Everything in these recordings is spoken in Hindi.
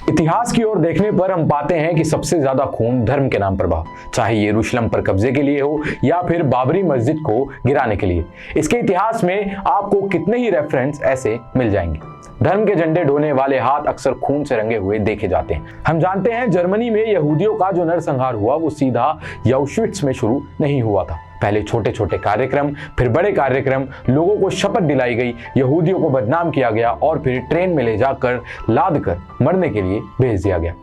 इतिहास की ओर देखने पर हम पाते हैं कि सबसे ज्यादा खून धर्म के नाम पर बहा, चाहे यरूशलेम पर कब्जे के लिए हो या फिर बाबरी मस्जिद को गिराने के लिए। इसके इतिहास में आपको कितने ही रेफरेंस ऐसे मिल जाएंगे। धर्म के झंडे ढोने वाले हाथ अक्सर खून से रंगे हुए देखे जाते हैं। हम जानते हैं जर्मनी में यहूदियों का जो नरसंहार हुआ वो सीधा ऑउश्विट्ज में शुरू नहीं हुआ था। पहले छोटे छोटे कार्यक्रम, फिर बड़े कार्यक्रम, लोगों को शपथ दिलाई गई, यहूदियों को बदनाम किया गया और फिर ट्रेन में ले जाकर लाद कर मरने के लिए भेज दिया गया।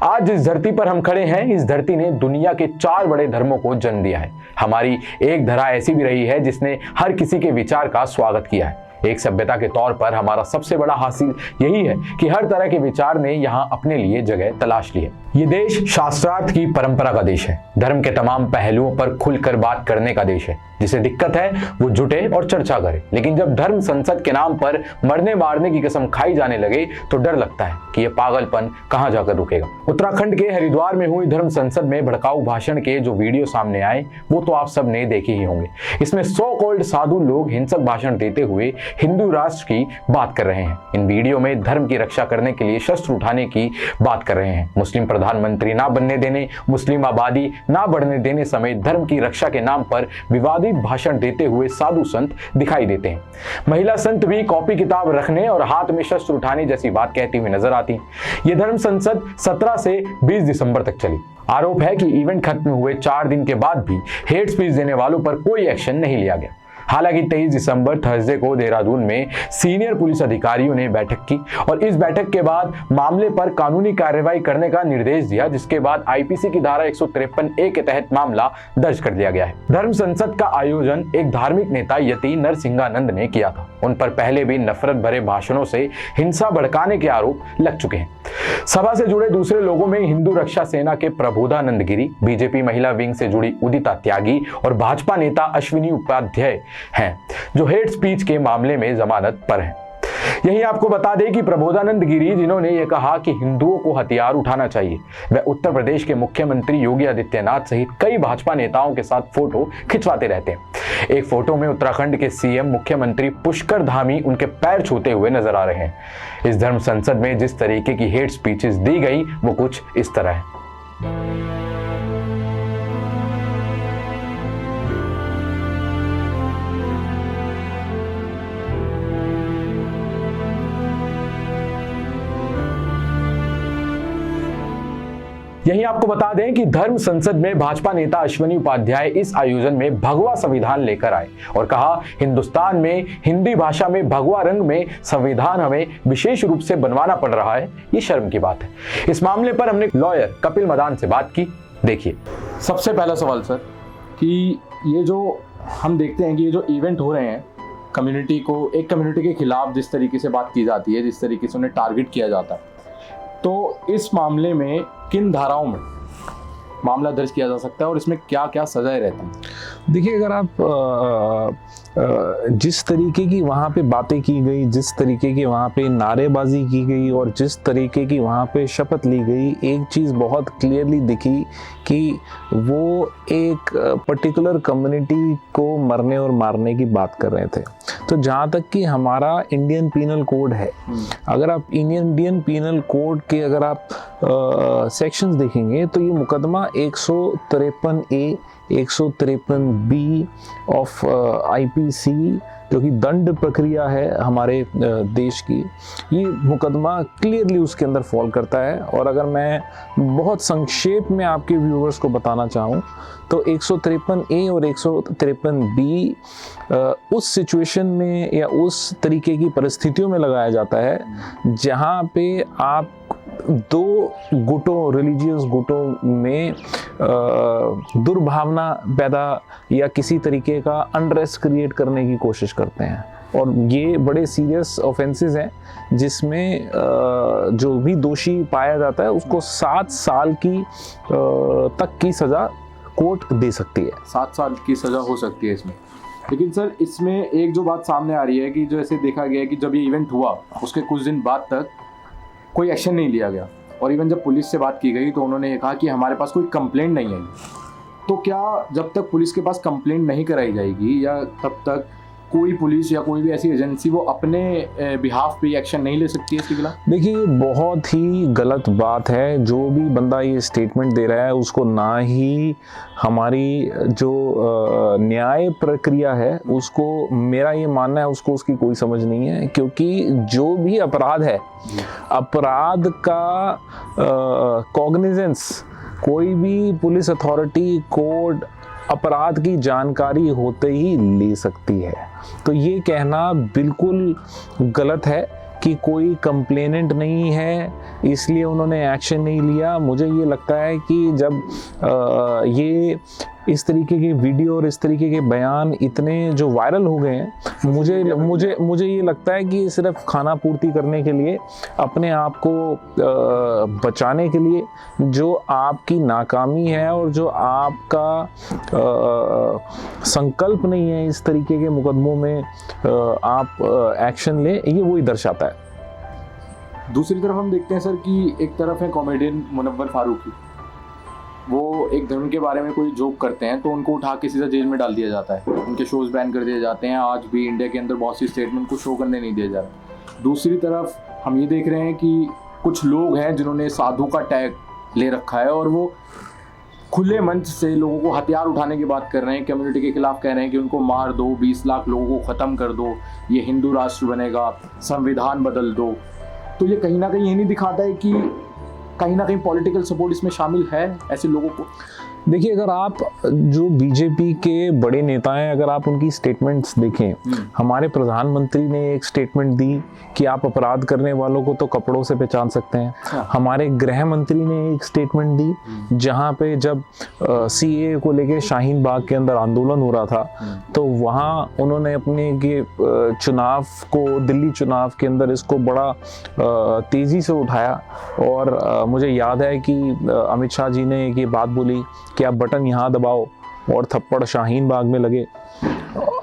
आज जिस धरती पर हम खड़े हैं, इस धरती ने दुनिया के 4 बड़े धर्मों को जन्म दिया है। हमारी एक धरा ऐसी भी रही है जिसने हर किसी के विचार का स्वागत किया है। एक सभ्यता के तौर पर हमारा सबसे बड़ा हासिल यही है कि हर तरह के विचार ने यहाँ अपने लिए जगह तलाश ली है। ये देश शास्त्रार्थ की परंपरा का देश है, धर्म के तमाम पहलुओं पर खुलकर बात करने का देश है। जिसे दिक्कत है वो जुटे और चर्चा करे, लेकिन जब धर्म संसद के नाम पर मरने मारने की कसम खाई जाने लगे तो डर लगता है कि ये पागलपन कहां जाकर रुकेगा। उत्तराखंड के हरिद्वार में हुई धर्म संसद में भड़काऊ भाषण के जो वीडियो सामने आए वो तो आप सब ने देखे ही होंगे। इसमें सो कॉल्ड साधु लोग हिंसक भाषण देते हुए हिंदू राष्ट्र की बात कर रहे हैं। इन वीडियो में धर्म की रक्षा करने के लिए शस्त्र उठाने की बात कर रहे हैं। मुस्लिम प्रधानमंत्री ना बनने देने, मुस्लिम आबादी ना बढ़ने देने समेत धर्म की रक्षा के नाम पर विवादित भाषण देते हुए साधु संत दिखाई देते हैं। महिला संत भी कॉपी किताब रखने और हाथ में शस्त्र उठाने जैसी बात कहती हुई नजर आती हैं। यह धर्म संसद 17 से 20 दिसंबर तक चली। आरोप है कि इवेंट खत्म हुए 4 दिन के बाद भी हेट स्पीच देने वालों पर कोई एक्शन नहीं लिया गया। हालांकि 23 दिसंबर थर्सडे को देहरादून में सीनियर पुलिस अधिकारियों ने बैठक की और इस बैठक के बाद मामले पर कानूनी कार्रवाई करने का निर्देश दिया, जिसके बाद आईपीसी की धारा 153A के तहत मामला दर्ज कर लिया गया है। धर्म संसद का आयोजन एक धार्मिक नेता यति नरसिंहानंद ने किया था। उन पर पहले भी नफरत भरे भाषणों से हिंसा भड़काने के आरोप लग चुके हैं। सभा से जुड़े दूसरे लोगों में हिंदू रक्षा सेना के प्रबोधानंद गिरी, बीजेपी महिला विंग से जुड़ी उदिता त्यागी और भाजपा नेता अश्विनी उपाध्याय हैं, जो हेट स्पीच के मामले में जमानत पर हैं। यही आपको बता दें कि प्रबोधानंद गिरी, जिन्होंने ये कहा कि हिंदुओं को हथियार उठाना चाहिए, वह उत्तर प्रदेश के मुख्यमंत्री योगी आदित्यनाथ सहित कई भाजपा नेताओं के साथ फोटो खिंचवाते रहते हैं। एक फोटो में उत्तराखंड के सीएम मुख्यमंत्री पुष्कर धामी उनके पैर छूते हुए नजर आ रहे हैं। इस धर्म संसद में जिस तरीके की हेट स्पीचेस दी गई वो कुछ इस तरह है। यही आपको बता दें कि धर्म संसद में भाजपा नेता अश्विनी उपाध्याय इस आयोजन में भगवा संविधान लेकर आए और कहा, हिंदुस्तान में हिंदी भाषा में भगवा रंग में संविधान हमें विशेष रूप से बनवाना पड़ रहा है, ये शर्म की बात है। इस मामले पर हमने लॉयर कपिल मदान से बात की। देखिए, सबसे पहला सवाल सर कि ये जो हम देखते हैं कि ये जो इवेंट हो रहे हैं, कम्युनिटी को, एक कम्युनिटी के खिलाफ जिस तरीके से बात की जाती है, जिस तरीके से उन्हें टारगेट किया जाता है, तो इस मामले में किन धाराओं में मामला दर्ज किया जा सकता है और इसमें क्या क्या सजाएं रहती हैं? देखिए, अगर आप जिस तरीके की वहाँ पे बातें की गई, जिस तरीके की वहाँ पे नारेबाजी की गई और जिस तरीके की वहाँ पे शपथ ली गई, एक चीज़ बहुत क्लियरली दिखी कि वो एक पर्टिकुलर कम्युनिटी को मरने और मारने की बात कर रहे थे। तो जहाँ तक कि हमारा इंडियन पीनल कोड है, अगर आप इंडियन पीनल कोड के अगर आप सेक्शंस देखेंगे तो ये मुकदमा 153A 153B ऑफ आईपीसी, जो कि दंड प्रक्रिया है हमारे देश की, ये मुकदमा क्लियरली उसके अंदर फॉल करता है। और अगर मैं बहुत संक्षेप में आपके व्यूअर्स को बताना चाहूँ तो 153A और 153B उस सिचुएशन में या उस तरीके की परिस्थितियों में लगाया जाता है जहाँ पे आप 2 गुटों, रिलीजियस गुटों में दुर्भावना पैदा या किसी तरीके का अनरेस्ट क्रिएट करने की कोशिश करते हैं। और ये बड़े सीरियस ऑफेंसेस हैं जिसमें जो भी दोषी पाया जाता है उसको 7 साल की तक की सज़ा कोर्ट दे सकती है। 7 साल की सज़ा हो सकती है इसमें। लेकिन सर, इसमें एक जो बात सामने आ रही है कि जो ऐसे देखा गया है कि जब ये इवेंट हुआ उसके कुछ दिन बाद तक कोई एक्शन नहीं लिया गया, और इवन जब पुलिस से बात की गई तो उन्होंने ये कहा कि हमारे पास कोई कंप्लेंट नहीं आई। तो क्या जब तक पुलिस के पास कंप्लेंट नहीं कराई जाएगी या तब तक कोई पुलिस या कोई भी ऐसी एजेंसी वो अपने बिहाफ पे एक्शन नहीं ले सकती है इसके खिलाफ? देखिए, ये बहुत ही गलत बात है। जो भी बंदा ये स्टेटमेंट दे रहा है उसको ना ही हमारी जो न्याय प्रक्रिया है उसको, मेरा ये मानना है, उसको उसकी कोई समझ नहीं है। क्योंकि जो भी अपराध है, अपराध का कॉग्निजेंस कोई भी पुलिस अथॉरिटी, कोर्ट अपराध की जानकारी होते ही ले सकती है। तो ये कहना बिल्कुल गलत है कि कोई कंप्लेनेंट नहीं है इसलिए उन्होंने एक्शन नहीं लिया। मुझे ये लगता है कि जब ये इस तरीके के वीडियो और इस तरीके के बयान इतने जो वायरल हो गए हैं, मुझे ये लगता है कि सिर्फ खाना पूर्ति करने के लिए, अपने आप को बचाने के लिए, जो आपकी नाकामी है और जो आपका संकल्प नहीं है इस तरीके के मुकदमों में आप एक्शन लें, ये वही दर्शाता है। दूसरी तरफ हम देखते हैं सर कि एक तरफ है कॉमेडियन मुनव्वर फारूकी, वो एक धर्म के बारे में कोई जोक करते हैं तो उनको उठा के सीधा जेल में डाल दिया जाता है, उनके शोज बैन कर दिए जाते हैं। आज भी इंडिया के अंदर बहुत सी स्टेट में उनको शो करने नहीं दिया जा रहा। दूसरी तरफ हम ये देख रहे हैं कि कुछ लोग हैं जिन्होंने साधु का टैग ले रखा है और वो खुले मंच से लोगों को हथियार उठाने की बात कर रहे हैं, कम्युनिटी के खिलाफ कह रहे हैं कि उनको मार दो, 20 लाख लोगों को ख़त्म कर दो, ये हिंदू राष्ट्र बनेगा, संविधान बदल दो। तो ये कहीं ना कहीं ये नहीं दिखाता है कि कहीं ना कहीं पॉलिटिकल सपोर्ट इसमें शामिल है ऐसे लोगों को? देखिए, अगर आप जो बीजेपी के बड़े नेता हैं, अगर आप उनकी स्टेटमेंट्स देखें, हमारे प्रधानमंत्री ने एक स्टेटमेंट दी कि आप अपराध करने वालों को तो कपड़ों से पहचान सकते हैं। हमारे गृह मंत्री ने एक स्टेटमेंट दी जहां पे जब सीए को लेके शाहीन बाग के अंदर आंदोलन हो रहा था तो वहां उन्होंने अपने के चुनाव को, दिल्ली चुनाव के अंदर इसको बड़ा तेजी से उठाया। और मुझे याद है कि अमित शाह जी ने ये बात बोली कि आप बटन यहाँ दबाओ और थप्पड़ शाहीन बाग में लगे।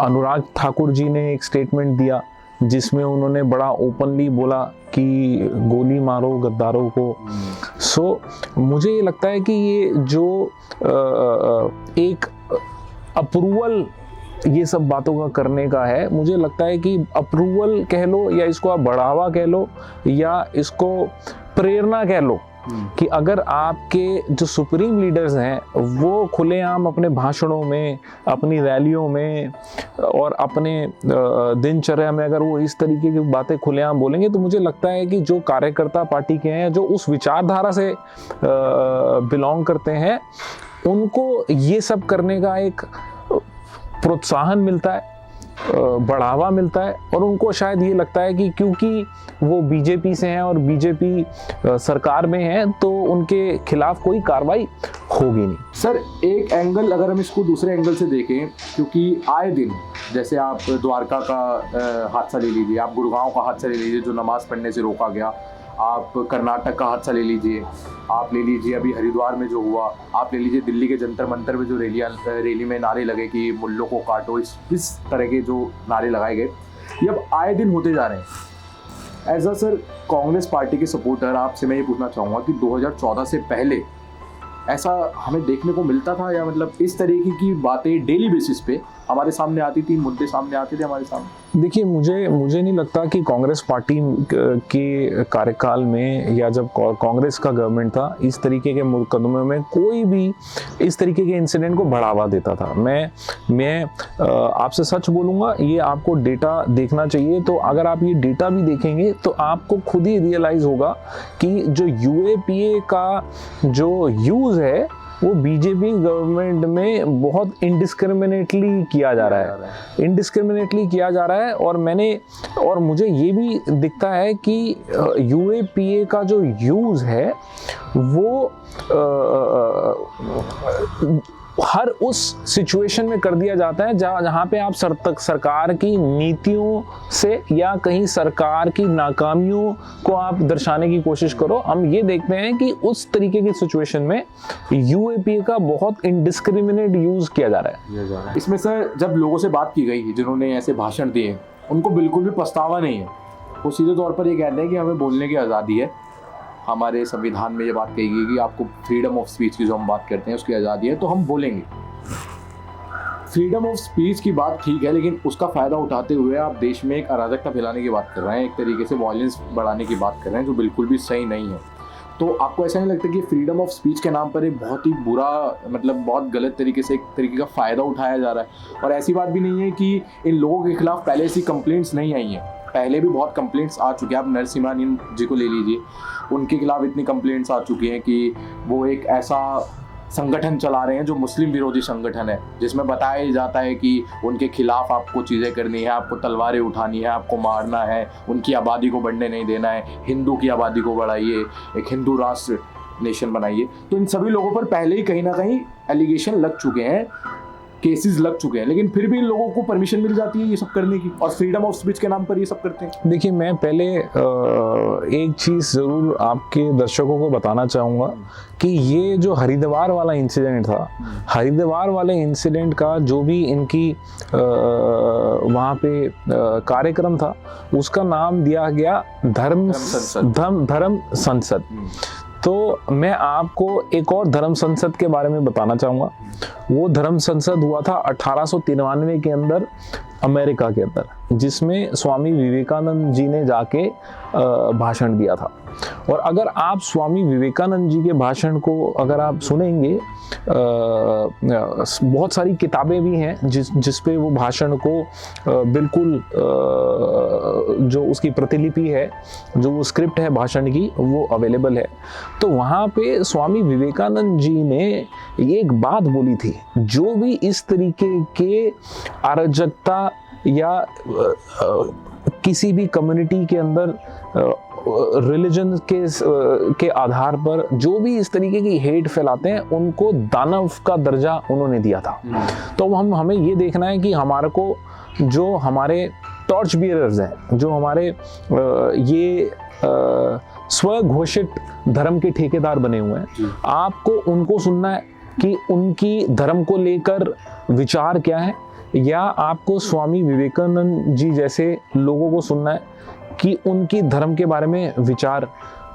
अनुराग ठाकुर जी ने एक स्टेटमेंट दिया जिसमें उन्होंने बड़ा ओपनली बोला कि गोली मारो गद्दारों को। सो मुझे ये लगता है कि ये जो एक अप्रूवल ये सब बातों का करने का है, मुझे लगता है कि अप्रूवल कह लो या इसको आप बढ़ावा कह लो या इसको प्रेरणा कह लो कि अगर आपके जो सुप्रीम लीडर्स हैं वो खुलेआम अपने भाषणों में, अपनी रैलियों में और अपने दिनचर्या में अगर वो इस तरीके की बातें खुलेआम बोलेंगे तो मुझे लगता है कि जो कार्यकर्ता पार्टी के हैं, जो उस विचारधारा से बिलोंग करते हैं, उनको ये सब करने का एक प्रोत्साहन मिलता है, बढ़ावा मिलता है। और उनको शायद ये लगता है कि क्योंकि वो बीजेपी से हैं और बीजेपी सरकार में है तो उनके खिलाफ कोई कार्रवाई होगी नहीं। सर, एक एंगल अगर हम इसको दूसरे एंगल से देखें, क्योंकि आए दिन जैसे आप द्वारका का हादसा ले लीजिए, आप गुड़गांव का हादसा ले लीजिए जो नमाज पढ़ने से रोका गया, आप कर्नाटक का हादसा ले लीजिए, आप ले लीजिए अभी हरिद्वार में जो हुआ, आप ले लीजिए दिल्ली के जंतर मंतर में जो रैली में नारे लगे कि मुल्लों को काटो, इस तरह के जो नारे लगाए गए, ये अब आए दिन होते जा रहे हैं। As a sir Congress party के सपोर्टर आपसे मैं ये पूछना चाहूँगा कि 2014 से पहले ऐसा हमें देखने को मिलता था या मतलब इस तरीके की बातें डेली बेसिस पे हमारे सामने आती थी, मुद्दे सामने आते थे हमारे सामने? देखिए, मुझे नहीं लगता कि कांग्रेस पार्टी के कार्यकाल में या जब कांग्रेस का गवर्नमेंट था इस तरीके के मुकदमे में कोई भी इस तरीके के इंसिडेंट को बढ़ावा देता था। मैं आपसे सच बोलूँगा, ये आपको डेटा देखना चाहिए। तो अगर आप ये डेटा भी देखेंगे तो आपको खुद ही रियलाइज़ होगा कि जो यूएपीए का जो यूज़ है वो बीजेपी गवर्नमेंट में बहुत इंडिस्क्रिमिनेटली किया जा रहा है। और मुझे ये भी दिखता है कि यूएपीए का जो यूज़ है वो हर उस सिचुएशन में कर दिया जाता है जहाँ पे आप सरकार की नीतियों से या कहीं सरकार की नाकामियों को आप दर्शाने की कोशिश करो। हम ये देखते हैं कि उस तरीके की सिचुएशन में यूएपीए का बहुत इंडिस्क्रिमिनेट यूज़ किया जा रहा है। इसमें सर जब लोगों से बात की गई जिन्होंने ऐसे भाषण दिए, उनको बिल्कुल भी पछतावा नहीं है। वो सीधे तौर पर ये कहते हैं कि हमें बोलने की आज़ादी है, हमारे संविधान में ये बात कही गई कि आपको फ्रीडम ऑफ स्पीच की जो हम बात करते हैं उसकी आज़ादी है, तो हम बोलेंगे। फ्रीडम ऑफ स्पीच की बात ठीक है, लेकिन उसका फ़ायदा उठाते हुए आप देश में एक अराजकता फैलाने की बात कर रहे हैं, एक तरीके से वॉयलेंस बढ़ाने की बात कर रहे हैं, जो बिल्कुल भी सही नहीं है। तो आपको ऐसा नहीं लगता कि फ्रीडम ऑफ स्पीच के नाम पर एक बहुत ही बुरा, मतलब बहुत गलत तरीके से एक तरीके का फ़ायदा उठाया जा रहा है? और ऐसी बात भी नहीं है कि इन लोगों के खिलाफ पहले ऐसी कंप्लेंट्स नहीं आई हैं, पहले भी बहुत कंप्लेंट्स आ चुके हैं। आप नरसिम्हा जी को ले लीजिए, उनके खिलाफ इतनी कंप्लेंट्स आ चुकी हैं कि वो एक ऐसा संगठन चला रहे हैं जो मुस्लिम विरोधी संगठन है, जिसमें बताया जाता है कि उनके खिलाफ आपको चीज़ें करनी है, आपको तलवारें उठानी है, आपको मारना है, उनकी आबादी को बढ़ने नहीं देना है, हिंदू की आबादी को बढ़ाइए, एक हिंदू राष्ट्र नेशन बनाइए। तो इन सभी लोगों पर पहले ही कहीं ना कहीं एलिगेशन लग चुके हैं, केसेस लग चुके हैं, लेकिन फिर भी इन लोगों को परमिशन मिल जाती है ये सब करने की, और फ्रीडम ऑफ स्पीच के नाम पर ये सब करते हैं। देखिए, मैं पहले एक चीज़ ज़रूर आपके दर्शकों को बताना चाहूँगा कि ये जो हरिद्वार वाला इंसिडेंट था, हरिद्वार वाले इंसिडेंट का जो भी इनकी वहाँ पे कार्यक्रम था, उसका नाम दिया गया धर्म संसद। तो मैं आपको एक और धर्म संसद के बारे में बताना चाहूँगा। वो धर्म संसद हुआ था 1893 के अंदर अमेरिका के अंदर, जिसमें स्वामी विवेकानंद जी ने जाके भाषण दिया था। और अगर आप स्वामी विवेकानंद जी के भाषण को अगर आप सुनेंगे, बहुत सारी किताबें भी हैं जिस पे वो भाषण को बिल्कुल जो उसकी प्रतिलिपि है, जो वो स्क्रिप्ट है भाषण की, वो अवेलेबल है। तो वहाँ पे स्वामी विवेकानंद जी ने एक बात बोली थी, जो भी इस तरीके के अराजकता या किसी भी कम्युनिटी के अंदर रिलीजन के आधार पर जो भी इस तरीके की हेट फैलाते हैं, उनको दानव का दर्जा उन्होंने दिया था। तो हमें ये देखना है कि हमारे को जो हमारे टॉर्च बियरर्स हैं, जो हमारे ये स्वघोषित धर्म के ठेकेदार बने हुए हैं, आपको उनको सुनना है कि उनकी धर्म को लेकर विचार क्या है, या आपको स्वामी विवेकानंद जी जैसे लोगों को सुनना है कि उनकी धर्म के बारे में विचार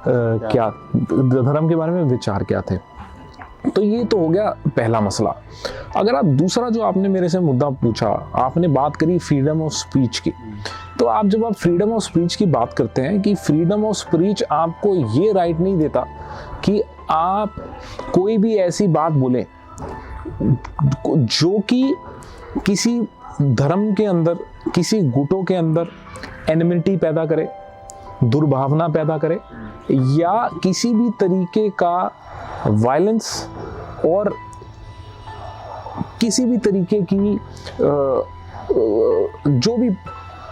धर्म के बारे में विचार क्या थे। तो ये तो हो गया पहला मसला। अगर आप दूसरा जो आपने मेरे से मुद्दा पूछा, आपने बात करी फ्रीडम ऑफ स्पीच की, तो आप जब आप फ्रीडम ऑफ स्पीच की बात करते हैं कि फ्रीडम ऑफ स्पीच आपको ये राइट नहीं देता कि आप कोई भी ऐसी बात बोलें जो कि किसी धर्म के अंदर, किसी गुटों के अंदर एनिमिटी पैदा करे, दुर्भावना पैदा करे, या किसी भी तरीके का वायलेंस और किसी भी तरीके की जो भी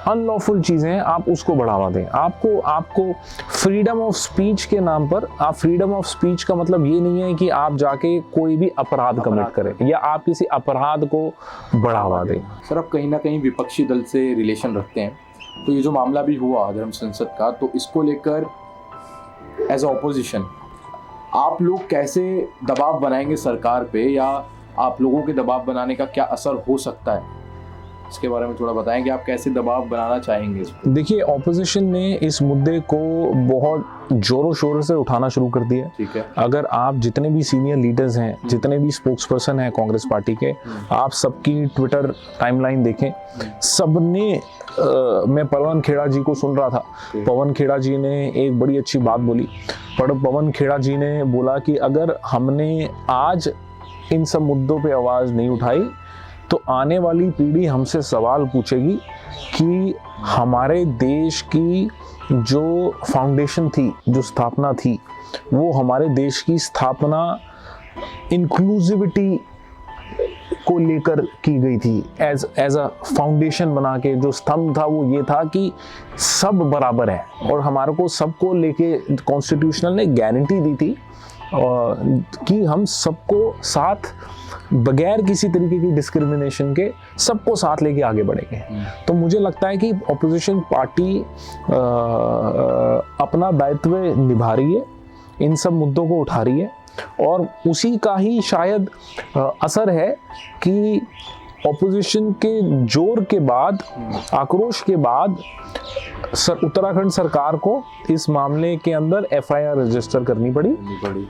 अनलॉफुल चीज़ें हैं, आप उसको बढ़ावा दें। आपको फ्रीडम ऑफ स्पीच के नाम पर, आप फ्रीडम ऑफ स्पीच का मतलब ये नहीं है कि आप जाके कोई भी अपराध कमिट करें या आप किसी अपराध को बढ़ावा दें। सर, आप कहीं ना कहीं विपक्षी दल से रिलेशन रखते हैं, तो ये जो मामला भी हुआ धर्म संसद का, तो इसको लेकर एज ऑपोजिशन आप लोग कैसे दबाव बनाएंगे सरकार पे, या आप लोगों के दबाव बनाने का क्या असर हो सकता है, इसके बारे में थोड़ा बताएं कि आप कैसे दबाव बनाना चाहेंगे इस पर? देखिए, ऑपोजिशन ने इस मुद्दे को बहुत जोरों शोरों से उठाना शुरू कर दिया। ठीक है। अगर आप जितने भी सीनियर लीडर्स हैं, जितने भी स्पोक्स पर्सन हैं कांग्रेस पार्टी के, आप सबकी ट्विटर टाइमलाइन देखें, सबने मैं पवन खेड़ा जी को सुन रहा था। पवन खेड़ा जी ने एक बड़ी अच्छी बात बोली। पवन खेड़ा जी ने बोला कि अगर हमने आज इन सब मुद्दों पे आवाज़ नहीं उठाई, तो आने वाली पीढ़ी हमसे सवाल पूछेगी कि हमारे देश की जो फाउंडेशन थी, जो स्थापना थी, वो हमारे देश की स्थापना इंक्लूसिविटी को लेकर की गई थी। एज अ फाउंडेशन बना के जो स्तंभ था वो ये था कि सब बराबर है, और हमारे को सबको लेके कॉन्स्टिट्यूशनल ने गारंटी दी थी कि हम सबको साथ, बगैर किसी तरीके की डिस्क्रिमिनेशन के, सबको साथ लेके आगे बढ़ेंगे। तो मुझे लगता है कि ऑपोजिशन पार्टी अपना दायित्व निभा रही है, इन सब मुद्दों को उठा रही है, और उसी का ही शायद असर है कि ऑपोजिशन के जोर के बाद, आक्रोश के बाद उत्तराखंड सरकार को इस मामले के अंदर FIR रजिस्टर करनी पड़ी।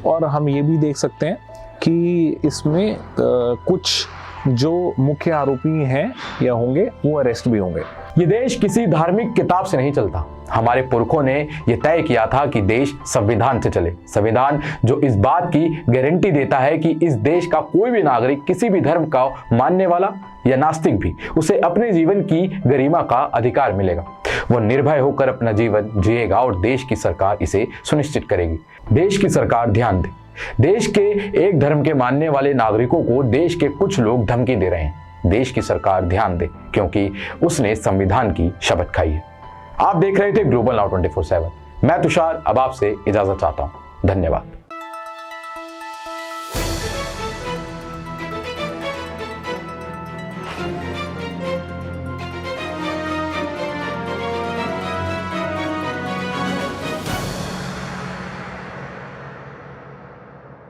और हम ये भी देख सकते हैं कि इसमें कुछ जो मुख्य आरोपी हैं या होंगे वो अरेस्ट भी होंगे। ये देश किसी धार्मिक किताब से नहीं चलता। हमारे पुरखों ने यह तय किया था कि देश संविधान से चले, संविधान जो इस बात की गारंटी देता है कि इस देश का कोई भी नागरिक, किसी भी धर्म का मानने वाला या नास्तिक भी, उसे अपने जीवन की गरिमा का अधिकार मिलेगा। वो निर्भय होकर अपना जीवन जिएगा और देश की सरकार इसे सुनिश्चित करेगी। देश की सरकार ध्यान दे, देश के एक धर्म के मानने वाले नागरिकों को देश के कुछ लोग धमकी दे रहे हैं। देश की सरकार ध्यान दे, क्योंकि उसने संविधान की शपथ खाई है। आप देख रहे थे ग्लोबल नाउ 24/7। मैं तुषार अब आपसे इजाजत चाहता हूं। धन्यवाद।